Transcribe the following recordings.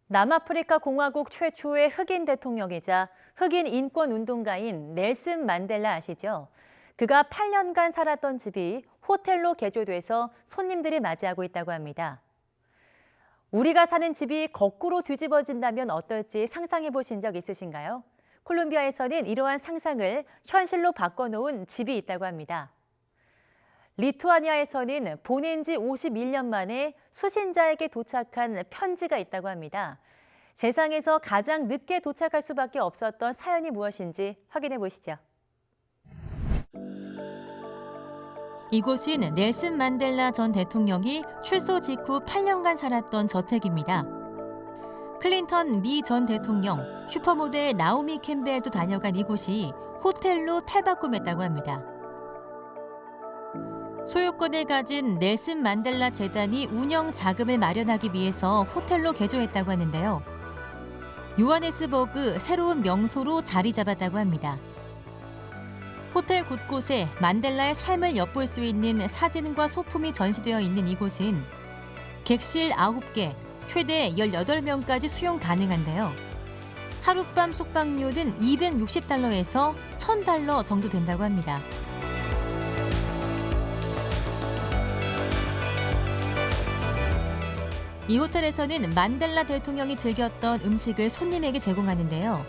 남아프리카 공화국 최초의 흑인 대통령이자 흑인 인권 운동가인 넬슨 만델라 아시죠? 그가 8년간 살았던 집이 호텔로 개조돼서 손님들이 맞이하고 있다고 합니다. 우리가 사는 집이 거꾸로 뒤집어진다면 어떨지 상상해 보신 적 있으신가요? 콜롬비아에서는 이러한 상상을 현실로 바꿔놓은 집이 있다고 합니다. 리투아니아에서는 보낸 지 51년 만에 수신자에게 도착한 편지가 있다고 합니다. 세상에서 가장 늦게 도착할 수밖에 없었던 사연이 무엇인지 확인해 보시죠. 이곳은 넬슨 만델라 전 대통령이 출소 직후 8년간 살았던 저택입니다. 클린턴 미 전 대통령, 슈퍼모델 나오미 캠벨도 다녀간 이곳이 호텔로 탈바꿈했다고 합니다. 소유권을 가진 넬슨 만델라 재단이 운영 자금을 마련하기 위해서 호텔로 개조했다고 하는데요. 요하네스버그 새로운 명소로 자리 잡았다고 합니다. 호텔 곳곳에 만델라의 삶을 엿볼 수 있는 사진과 소품이 전시되어 있는 이곳은 객실 9개, 최대 18명까지 수용 가능한데요. 하룻밤 숙박료는 $260에서 $1,000 정도 된다고 합니다. 이 호텔에서는 만델라 대통령이 즐겼던 음식을 손님에게 제공하는데요.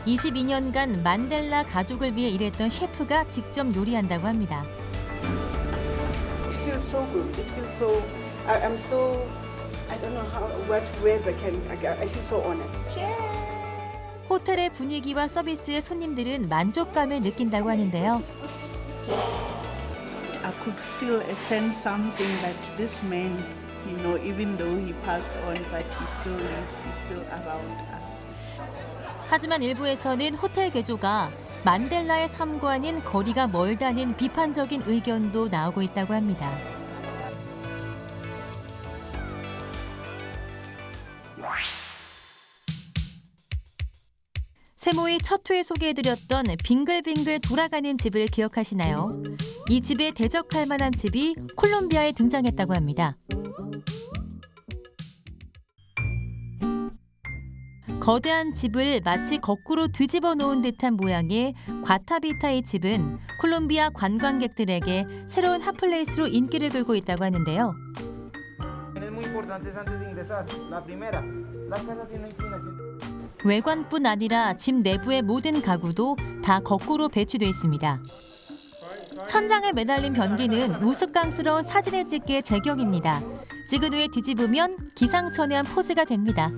22년간 만델라 가족을 위해 일했던 셰프가 직접 요리한다고 합니다. It feels so good. It feels so. I'm so. I don't know what words I feel so honored. 호텔의 분위기와 서비스에 손님들은 만족감을 느낀다고 하는데요. I could feel and sense something that this man, even though he passed on, but he still lives, he's still around us. 하지만 일부에서는 호텔 개조가 만델라의 삶과는 거리가 멀다는 비판적인 의견도 나오고 있다고 합니다. 세모의 첫 회에 소개해드렸던 빙글빙글 돌아가는 집을 기억하시나요? 이 집에 대적할 만한 집이 콜롬비아에 등장했다고 합니다. 거대한 집을 마치 거꾸로 뒤집어 놓은 듯한 모양의 과타비타의 집은 콜롬비아 관광객들에게 새로운 핫플레이스로 인기를 끌고 있다고 하는데요. 외관뿐 아니라 집 내부의 모든 가구도 다 거꾸로 배치돼 있습니다. 천장에 매달린 변기는 우스꽝스러운 사진을 찍기에 제격입니다. 찍은 후에 뒤집으면 기상천외한 포즈가 됩니다.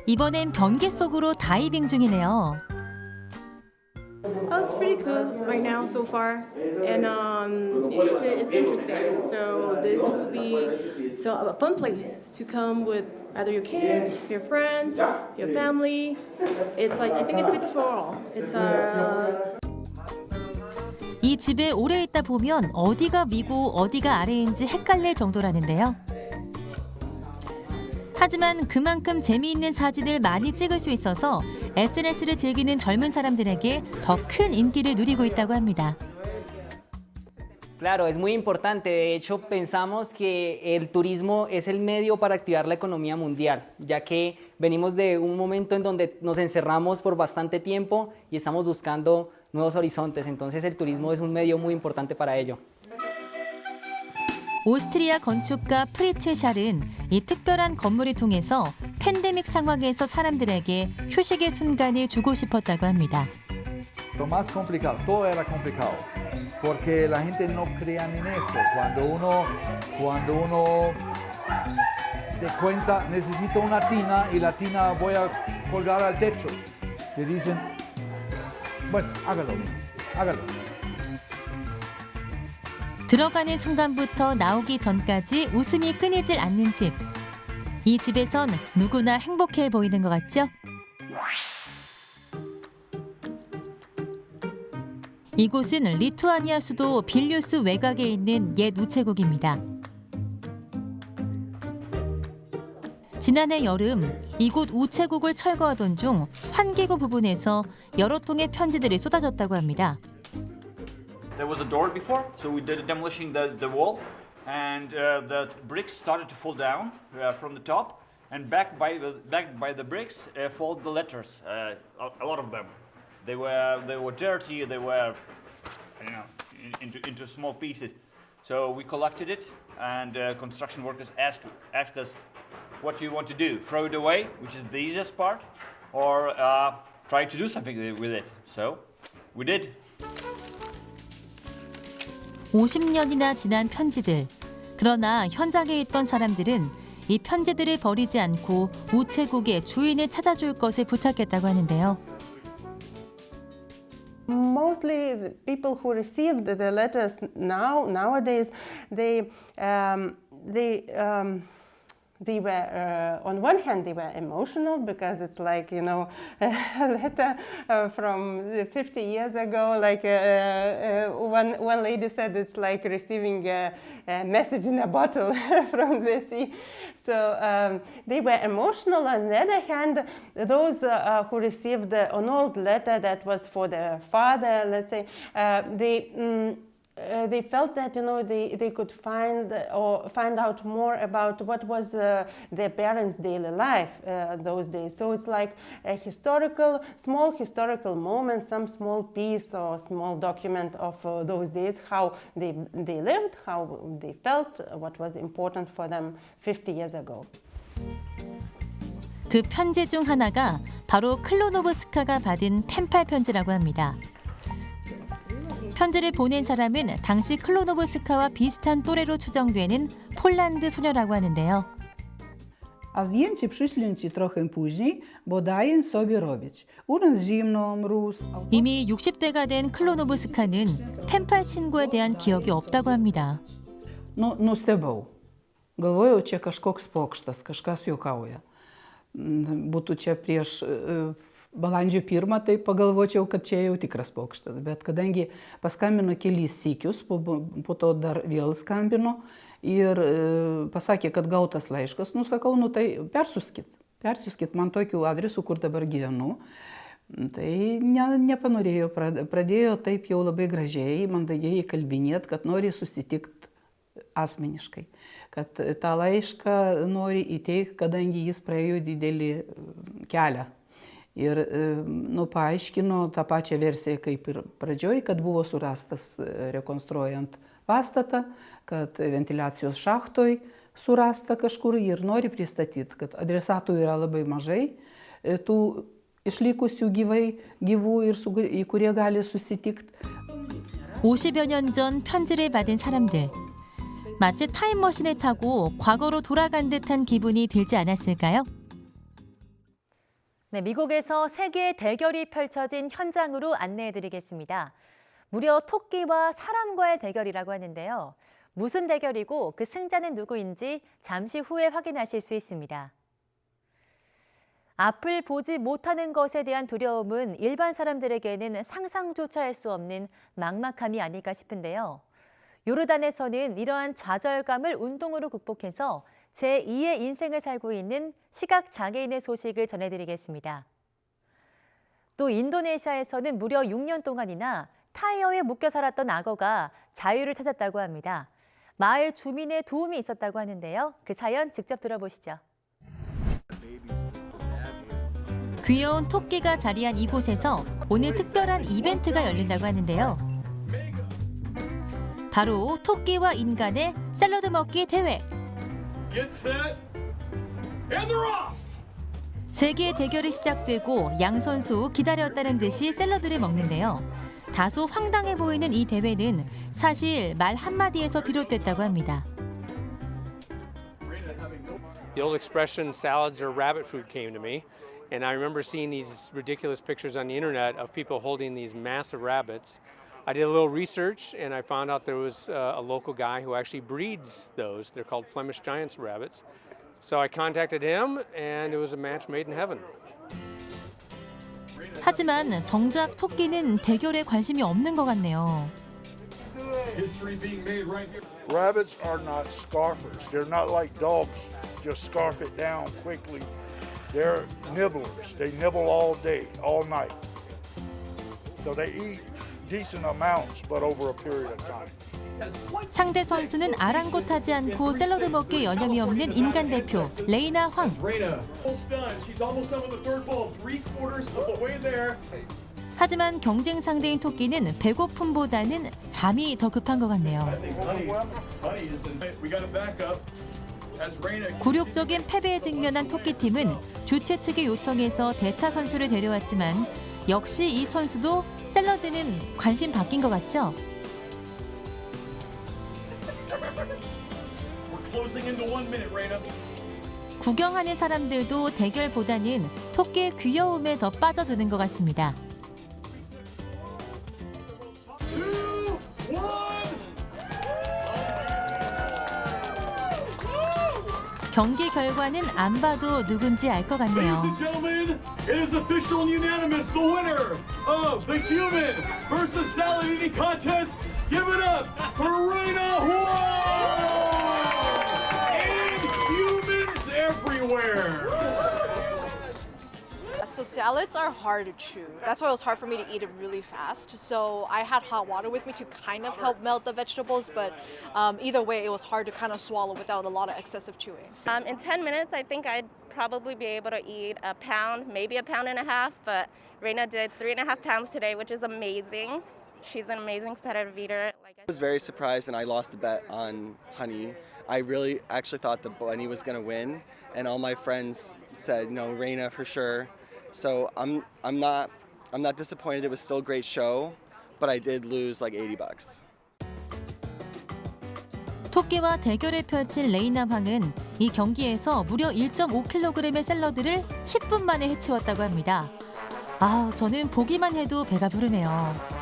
이번엔 변기 속으로 다이빙 중이네요. Oh, it's pretty cool right now so far, and it's interesting. So this will be a fun place to come with either your kids, your friends, your family. It's like I think it fits for all. It's 이 집에 오래 있다 보면 어디가 위고 어디가 아래인지 헷갈릴 정도라는데요. 하지만 그만큼 재미있는 사진을 많이 찍을 수 있어서 SNS를 즐기는 젊은 사람들에게 더 큰 인기를 누리고 있다고 합니다. Claro, es muy importante. De hecho, pensamos que el turismo es el medio para activar la economía mundial, ya que venimos de un momento en donde nos encerramos por bastante tiempo y estamos buscando nuevos horizontes. Entonces, el turismo es un medio muy importante para ello. 오스트리아 건축가 프리츠 샬은 이 특별한 건물을 통해서 팬데믹 상황에서 사람들에게 휴식의 순간을 주고 싶었다고 합니다. Lo más complicado, todo era complicado, porque la gente no creía en esto. Cuando uno te cuenta, necesito una tina y la tina voy a colgar al techo, te dicen, bueno, hágalo. 들어가는 순간부터 나오기 전까지 웃음이 끊이질 않는 집. 이 집에선 누구나 행복해 보이는 것 같죠? 이곳은 리투아니아 수도 빌뉴스 외곽에 있는 옛 우체국입니다. 지난해 여름 이곳 우체국을 철거하던 중 환기구 부분에서 여러 통의 편지들이 쏟아졌다고 합니다. There was a door before, so we did demolishing the wall, and the bricks started to fall down from the top, and back by the bricks followed the letters. A lot of them. They were dirty. They were, you know, into small pieces. So we collected it, and construction workers asked us, "What do you want to do? Throw it away, which is the easiest part, or try to do something with it?" So we did. 50년이나 지난 편지들. 그러나 현장에 있던 사람들은 이 편지들을 버리지 않고 우체국에 주인을 찾아줄 것을 부탁했다고 하는데요. Mostly the people who received the letters nowadays, they were on one hand they were emotional because it's like, you know, a letter from 50 years ago. Like one lady said, it's like receiving a message in a bottle from the sea. So they were emotional. On the other hand, those who received an old letter that was for their father, let's say, they felt that, you know, they could find out more about what was their parents' daily life those days. So it's like a small historical moment, some small piece or small document of those days, how they lived, how they felt, what was important for them 50 years ago. 그 편지 중 하나가 바로 클로노브스카가 받은 펜팔 편지라고 합니다. 편지를 보낸 사람은 당시 클로노브스카와 비슷한 또래로 추정되는 폴란드 소녀라고 하는데요. A zdjęcie przyślę ci trochę później, bo daję sobie robić. Urząd zimną, rósł... 이미 60대가 된 클로노브스카는 펜팔 친구에 대한 기억이 없다고 합니다. Nustebau. Galvojau, čia kažkoks pokštas, kažkas juokauja. Būtų čia prieš balandžio 1, tai pagalvočiau, kad čia jau tikras pokštas. Bet kadangi paskambino kelis sykius, po to dar vėl skambino ir pasakė, kad gautas laiškas, nusakau, nu tai persiuskit man tokiu adresu, kur dabar gyvenu. Tai nepanorėjo, pradėjo taip jau labai gražiai, mandagiai kalbinėt, kad nori susitikti asmeniškai, kad tą laišką nori įteikti, kadangi jis praėjo didelį kelią. Ir paaiškino tą pačią versiją kaip ir pradžioj, kad buvo surastas rekonstruojant pastatą, kad ventiliacijos šachtoj surasta kažkur ir nori pristatyti, kad adresatų yra labai mažai, tų išlikusių gyvų ir kurie gali susitikti. 50여 년 전 편지를 받은 사람들. 마치 타임머신을 타고 과거로 돌아간 듯한 기분이 들지 않았을까요? 네, 미국에서 세계의 대결이 펼쳐진 현장으로 안내해드리겠습니다. 무려 토끼와 사람과의 대결이라고 하는데요. 무슨 대결이고 그 승자는 누구인지 잠시 후에 확인하실 수 있습니다. 앞을 보지 못하는 것에 대한 두려움은 일반 사람들에게는 상상조차 할 수 없는 막막함이 아닐까 싶은데요. 요르단에서는 이러한 좌절감을 운동으로 극복해서 제2의 인생을 살고 있는 시각장애인의 소식을 전해드리겠습니다. 또 인도네시아에서는 무려 6년 동안이나 타이어에 묶여 살았던 악어가 자유를 찾았다고 합니다. 마을 주민의 도움이 있었다고 하는데요. 그 사연 직접 들어보시죠. 귀여운 토끼가 자리한 이곳에서 오늘 특별한 이벤트가 열린다고 하는데요. 바로 토끼와 인간의 샐러드 먹기 대회. 세계의 대결이 시작되고 양 선수 기다렸다는 듯이 샐러드를 먹는데요. 다소 황당해 보이는 이 대회는 사실 말 한마디에서 비롯됐다고 합니다. The old expression salads or rabbit food came to me, and I remember seeing these ridiculous pictures on the internet of people holding these massive rabbits. I did a little research and I found out there was a local guy who actually breeds those. They're called Flemish Giants rabbits. So I contacted him and it was a match made in heaven. 하지만 정작 토끼는 대결에 관심이 없는 것 같네요. Rabbits are not scarfers. They're not like dogs. Just scarf it down quickly. They're nibblers. They nibble all day, all night. So they eat decent amounts, but over a period of time. 상대 선수는 아랑곳하지 않고 샐러드 먹기에 여념이 없는 인간 대표 레이나 황. 하지만 경쟁 상대인 토끼는 배고픔보다는 잠이 더 급한 것 같네요. 굴욕적인 패배에 직면한 토끼팀은 주최 측의 요청에서 대타 선수를 데려왔지만 역시 이 선수도 샐러드는 관심 바뀐 것 같죠? 구경하는 사람들도 대결보다는 토끼의 귀여움에 더 빠져드는 것 같습니다. 경기 결과는 안 봐도 누군지 알 것 같네요. It is official and unanimous. The winner of the human versus salad eating contest. Give it up for Reina Huang and humans everywhere. So salads are hard to chew. That's why it was hard for me to eat it really fast. So I had hot water with me to kind of help melt the vegetables, but either way, it was hard to kind of swallow without a lot of excessive chewing. In 10 minutes, I think I'd probably be able to eat a pound, maybe a pound and a half, but Reina did 3.5 pounds today, which is amazing. She's an amazing competitive eater. I was very surprised and I lost a bet on Honey. I really actually thought the bunny was going to win, and all my friends said, you know, Reina for sure. So I'm not disappointed. It was still a great show, but I did lose like $80. 토끼와 대결을 펼칠 레이나 황은 이 경기에서 무려 1.5kg의 샐러드를 10분 만에 해치웠다고 합니다. 아, 저는 보기만 해도 배가 부르네요.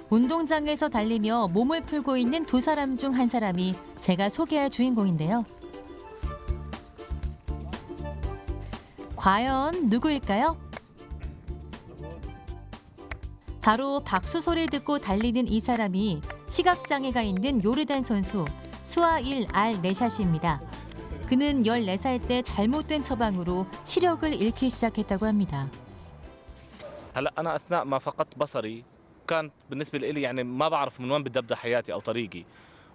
운동장에서 달리며 몸을 풀고 있는 두 사람 중 한 사람이 제가 소개할 주인공인데요. 과연 누구일까요? 바로 박수 소리를 듣고 달리는 이 사람이 시각장애가 있는 요르단 선수 수아일 알 네샤시입니다. 그는 14살 때 잘못된 처방으로 시력을 잃기 시작했다고 합니다. هلا أنا أثناء ما فقدت بصري كان بالنسبة لي يعني ما بعرف من وين بدي أبدأ حياتي أو طريقي.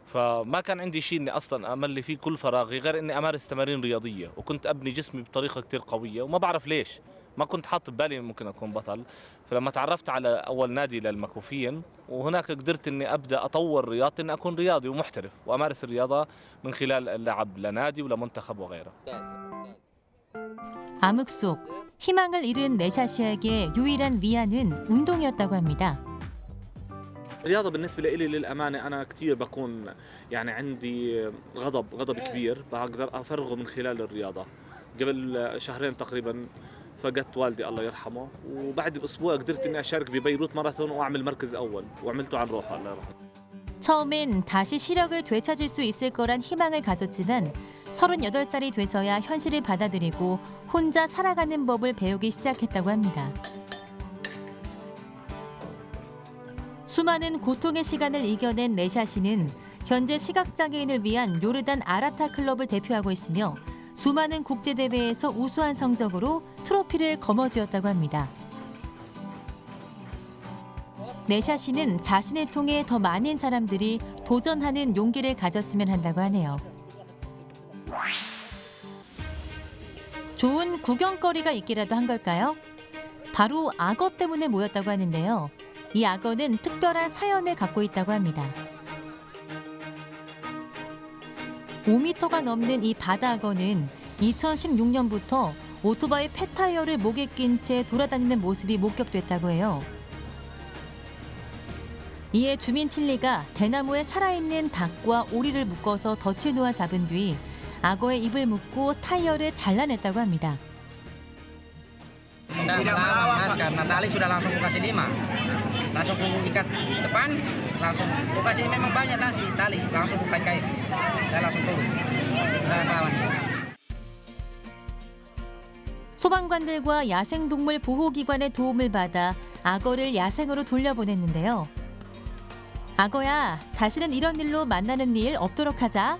فما كان عندي شيء اني اصلا املي فيه كل فراغي غير اني امارس تمارين رياضيه، وكنت ابني جسمي بطريقه كثير قويه وما بعرف ليش، ما كنت حاط ببالي ممكن اكون بطل. فلما تعرفت على اول نادي للمكفوفين وهناك قدرت اني ابدا اطور رياضتي اني اكون رياضي ومحترف وامارس الرياضه من خلال اللعب لنادي ولمنتخب وغيره. 암흑 속 희망을 잃은 네샤시에게 유일한 위안은 운동이었다고 합니다. الرياضة بالنسبة لي للأمانة أنا كثير بكون يعني عندي غضب كبير بقدر أفرغه من خلال الرياضة. قبل شهرين تقريبا فقدت والدي الله يرحمه، وبعد بأسبوع قدرت إني أشارك ببيروت ماراثون وأعمل مركز أول وعملته عن روحه الله يرحمه. 처음엔 다시 시력을 되찾을 수 있을 거란 희망을 가졌지만 38살이 돼서야 현실을 받아들이고 혼자 살아가는 법을 배우기 시작했다고 합니다. 수많은 고통의 시간을 이겨낸 네샤시는 현재 시각장애인을 위한 요르단 아라타 클럽을 대표하고 있으며 수많은 국제대회에서 우수한 성적으로 트로피를 거머쥐었다고 합니다. 네샤시는 자신을 통해 더 많은 사람들이 도전하는 용기를 가졌으면 한다고 하네요. 좋은 구경거리가 있기라도 한 걸까요? 바로 악어 때문에 모였다고 하는데요. 이 악어는 특별한 사연을 갖고 있다고 합니다. 5m가 넘는 이 바다 악어는 2016년부터 오토바이 폐타이어를 목에 낀 채 돌아다니는 모습이 목격됐다고 해요. 이에 주민 틸리가 대나무에 살아있는 닭과 오리를 묶어서 덫을 놓아 잡은 뒤 악어의 입을 묶고 타이어를 잘라냈다고 합니다. Tidak melawan mas karena tali sudah langsung kasih 5, langsung ikat depan, langsung kasih memang banyak tali, langsung pakai, saya langsung turun, tidak melawan. 소방관들과 야생동물 보호기관의 도움을 받아 악어를 야생으로 돌려보냈는데요. 악어야, 다시는 이런 일로 만나는 일 없도록 하자.